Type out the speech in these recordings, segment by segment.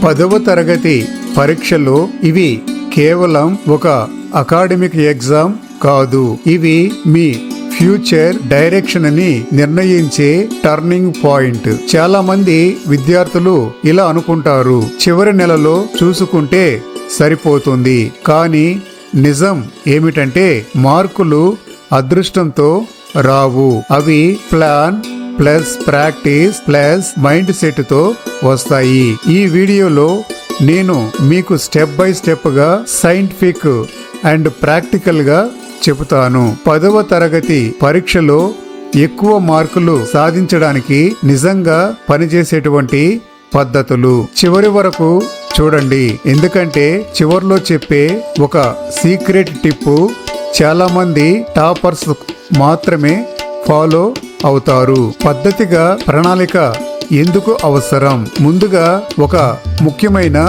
పదవ తరగతి పరీక్షలు ఇవి కేవలం ఒక అకాడమిక్ ఎగ్జామ్ కాదు. ఇవి మీ ఫ్యూచర్ డైరెక్షన్ ని నిర్ణయించే టర్నింగ్ పాయింట్. చాలా మంది విద్యార్థులు ఇలా అనుకుంటారు, చివరి నెలలో చూసుకుంటే సరిపోతుంది. కానీ నిజం ఏమిటంటే మార్కులు అదృష్టంతో రావు. అవి plan plus practice plus mind set తో వస్తాయి. ఈ వీడియోలో నేను మీకు స్టెప్ బై స్టెప్ గా సైంటిఫిక్ అండ్ ప్రాక్టికల్ గా చెబుతాను. 10వ తరగతి పరీక్షలో ఎక్కువ మార్కులు సాధించడానికి నిజంగా పనిచేసేటువంటి పద్ధతులు చివరి వరకు చూడండి. ఎందుకంటే చివర్లో చెప్పే ఒక సీక్రెట్ టిప్ చాలా మంది టాపర్స్ మాత్రమే ఫాలో అవుతారు. పద్ధతిగా ప్రణాళిక ఎందుకు అవసరం? ముందుగా ఒక ముఖ్యమైన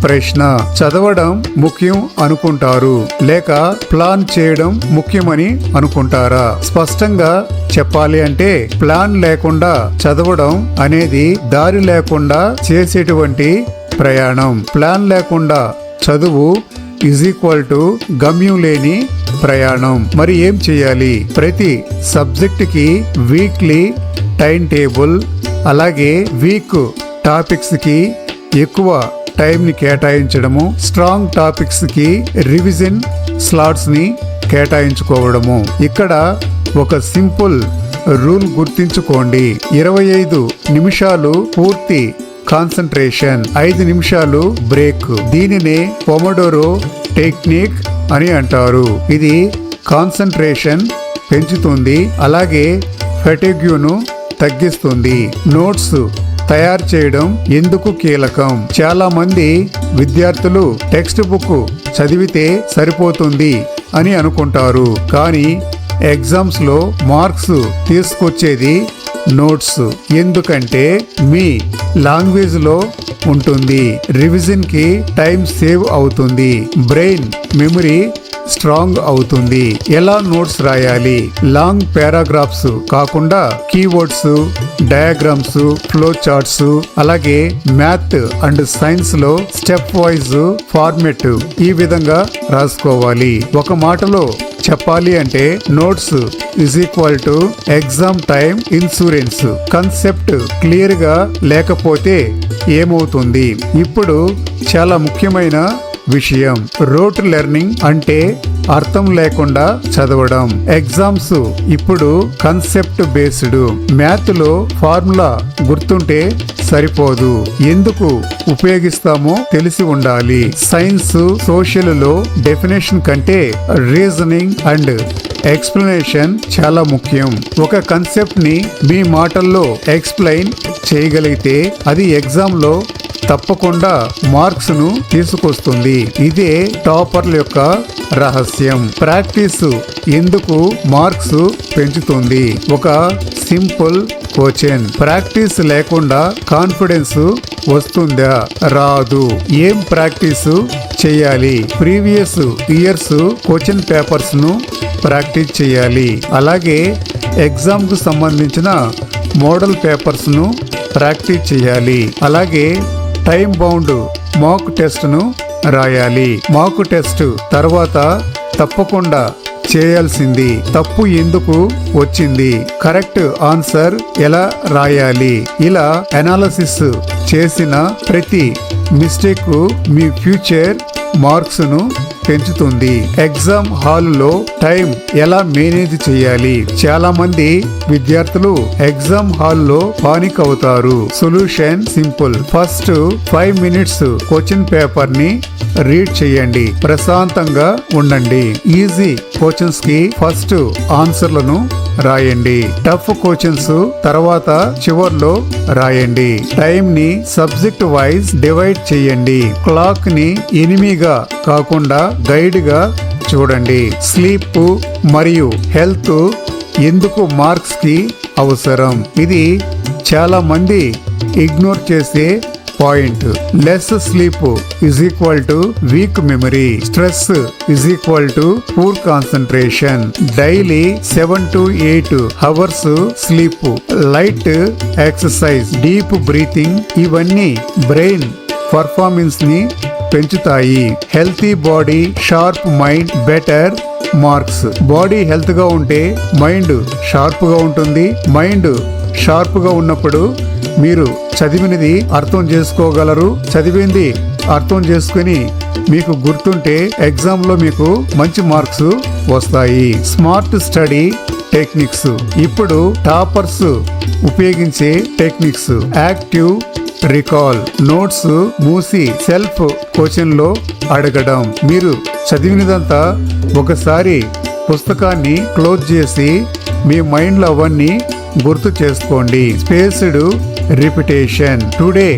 ప్రశ్న, చదవడం ముఖ్యం అనుకుంటారు లేక ప్లాన్ చేయడం ముఖ్యమని అనుకుంటారా? స్పష్టంగా చెప్పాలి అంటే ప్లాన్ లేకుండా చదవడం అనేది దారి లేకుండా చేసేటువంటి ప్రయాణం. ప్లాన్ లేకుండా చదువు = గమ్యం లేని ప్రయాణం. మరి ఏం చేయాలి? ప్రతి సబ్జెక్ట్ కి వీక్లీ టైం టేబుల్, అలాగే వీక్ టాపిక్స్ కి ఎక్కువ టైం ని కేటాయించడము, స్ట్రాంగ్ టాపిక్స్ కి రివిజన్ స్లాట్స్ ని కేటాయించుకోవడము. ఇక్కడ ఒక సింపుల్ రూల్ గుర్తించుకోండి. 25 నిమిషాలు పూర్తి కాన్సంట్రేషన్, 5 నిమిషాలు బ్రేక్. దీనినే పొమోడోరో టెక్నిక్ అని అంటారు. ఇది కాన్సంట్రేషన్ పెంచుతుంది, అలాగే ఫెటిగ్యూను తగ్గిస్తుంది. నోట్స్ తయారు చేయడం ఎందుకు కీలకం? చాలా మంది విద్యార్థులు టెక్స్ట్ బుక్ చదివితే సరిపోతుంది అని అనుకుంటారు. కానీ ఎగ్జామ్స్ లో మార్క్స్ తీసుకొచ్చేది నోట్స్. ఎందుకంటే మీ లాంగ్వేజ్ లో ఉంటుంది. రివిజన్ కి టైం సేవ్ అవుతుంది, బ్రెయిన్ మెమరీ స్ట్రాంగ్ అవుతుంది. ఎలా నోట్స్ రాయాలి? లాంగ్ పారాగ్రాఫ్స్ కాకుండా కీవర్డ్స్, డయాగ్రామ్స్, ఫ్లో చార్ట్స్, అలాగే మ్యాథ్ అండ్ సైన్స్ లో స్టెప్ వైజ్ ఫార్మెట్ ఈ విధంగా రాసుకోవాలి. ఒక మాటలో చెప్పాలి అంటే notes = exam time insurance. Concept clear గా లేకపోతే ఏమవుతుంది? ఇప్పుడు చాలా ముఖ్యమైన విషయం, రోట్ లెర్నింగ్ అంటే అర్థం లేకుండా చదవడం. ఎగ్జామ్స్ ఇప్పుడు కాన్సెప్ట్ బేస్డ్. మ్యాథ్ లో ఫార్ములా గుర్తుంటే సరిపోదు, ఎందుకు ఉపయోగిస్తామో తెలిసి ఉండాలి. సైన్స్, సోషల్ లో డెఫినేషన్ కంటే రీజనింగ్ అండ్ ఎక్స్ప్లెనేషన్ చాలా ముఖ్యం. ఒక కాన్సెప్ట్ ని మీ మాటల్లో ఎక్స్ప్లెయిన్ చేయగలిగితే అది ఎగ్జామ్ లో తప్పకుండా మార్క్స్ ను తీసుకొస్తుంది. ఇదే టాపర్ల యొక్క రహస్యం. ప్రాక్టీస్ ఎందుకు మార్క్స్ పెంచుతుంది? ఒక సింపుల్ క్వశ్చన్, ప్రాక్టీస్ లేకుండా కాన్ఫిడెన్స్ వస్తుందా? రాదు. ఏం ప్రాక్టీస్ చేయాలి? ప్రీవియస్ ఇయర్స్ క్వశ్చన్ పేపర్స్ ను ప్రాక్టీస్ చేయాలి. అలాగే ఎగ్జామ్ కు సంబంధించిన మోడల్ పేపర్స్ ను ప్రాక్టీస్ చేయాలి. అలాగే టైం బౌండ్ మాక్ టెస్ట్ ను రాయాలి. మాక్ టెస్ట్ తర్వాత తప్పకుండా చేయాల్సింది తప్పు ఎందుకు వచ్చింది, కరెక్ట్ ఆన్సర్ ఎలా రాయాలి, ఇలా అనాలిసిస్ చేసిన ప్రతి మిస్టేక్ మీ ఫ్యూచర్ మార్క్స్ ను పెంచుతుంది. ఎగ్జామ్ హాల్లో టైం ఎలా మేనేజ్ చేయాలి? చాలా మంది విద్యార్థులు ఎగ్జామ్ హాల్లో పానిక్ అవుతారు. Solution simple. First 5 minutes question paper ని రీడ్ చేయండి, ప్రశాంతంగా ఉండండి. ఈజీ క్వశ్చన్స్ కి ఫస్ట్ ఆన్సర్లను రాయండి, టఫ్ క్వశ్చన్స్ తర్వాత చివర్లో రాయండి. టైం ని సబ్జెక్ట్ వైజ్ డివైడ్ చేయండి. క్లాక్ ని ఎనిమిగా కాకుండా గైడ్ గా చూడండి. స్లీప్ మరియు హెల్త్ ఎందుకు మార్క్స్ కి అవసరం? ఇది చాలా మంది ఇగ్నోర్ చేసే point. Less sleep is equal to week memory. Stress is equal to poor concentration. Daily 7 to 8 hours sleep, light exercise, deep breathing ఇవన్నీ బ్రెయిన్ పర్ఫార్మెన్స్ ని పెంచుతాయి. Healthy body, sharp mind, better marks. Body health గా ఉంటే mind sharp గా ఉంటుంది. Mind sharp గా ఉన్నప్పుడు మీరు చదివినది అర్థం చేసుకోగలరు. చదివింది అర్థం చేసుకుని మీకు గుర్తుంటే ఎగ్జామ్ లో మీకు మంచి మార్క్స్ వస్తాయి. Smart study techniques. ఇప్పుడు టాపర్స్ ఉపయోగించే టెక్నిక్స్. యాక్టివ్ రికాల్, నోట్స్ మూసి సెల్ఫ్ క్వశ్చన్ లో అడగడం. మీరు చదివినదంతా ఒకసారి పుస్తకాన్ని క్లోజ్ చేసి మీ మైండ్ లో అవన్నీ గుర్తు చేసుకోండి. Spaced repetition. Today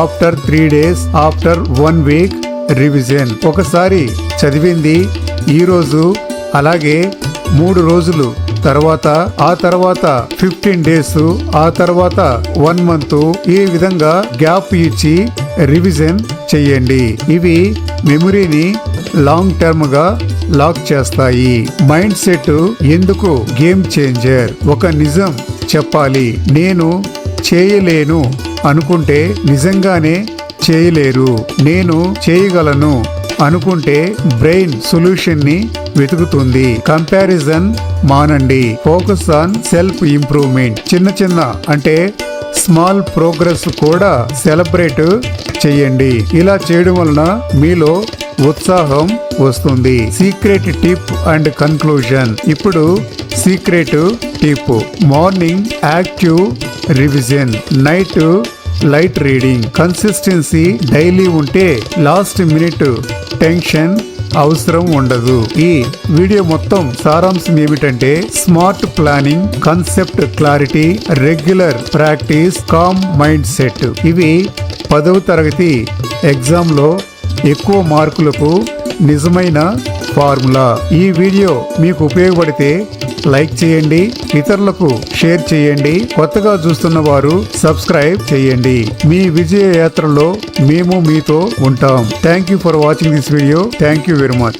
after 3 days, after 1 week revision. ఒకసారి చదివింది ఈరోజు, అలాగే 3 రోజులు తర్వాత, ఆ తర్వాత 15 days, ఆ తర్వాత 1 month, ఈ విధంగా గ్యాప్ ఇచ్చి రివిజన్ చెయ్యండి. ఇవి మెమరీని లాంగ్ టర్మ్ గా లాక్ చేస్తాయి. మైండ్ సెట్ ఎందుకు గేమ్ చేంజర్. ఒక నిజం చెప్పాలి, నేను చేయలేను అనుకుంటే నిజంగానే చేయలేరు. నేను చేయగలను అనుకుంటే బ్రెయిన్ సొల్యూషన్ ని వెతుకుతుంది. కంపారిజన్ మానండి. Focus on self improvement. చిన్న చిన్న అంటే స్మాల్ ప్రోగ్రెస్ కూడా సెలబ్రేట్ చెయ్యండి. ఇలా చేయడం వలన మీలో ఉత్సాహం వస్తుంది. Secret tip and conclusion. ఇప్పుడు secret tip. Morning active revision, night light reading. Consistency daily ఉంటే లాస్ట్ మినిట్ టెన్షన్ అవసరం ఉండదు. ఈ వీడియో మొత్తం సారాంశం ఏమిటంటే smart planning, concept clarity, regular practice, calm mind set. ఇవి 10వ తరగతి ఎగ్జామ్ లో ఎక్కువ మార్కులకు నిజమైన ఫార్ములా. ఈ వీడియో మీకు ఉపయోగపడితే లైక్ చేయండి, ఇతరులకు షేర్ చేయండి. కొత్తగా చూస్తున్న వారు సబ్స్క్రైబ్ చేయండి. మీ విజయ యాత్రలో మేము మీతో ఉంటాం. Thank you for watching this video. Thank you very much.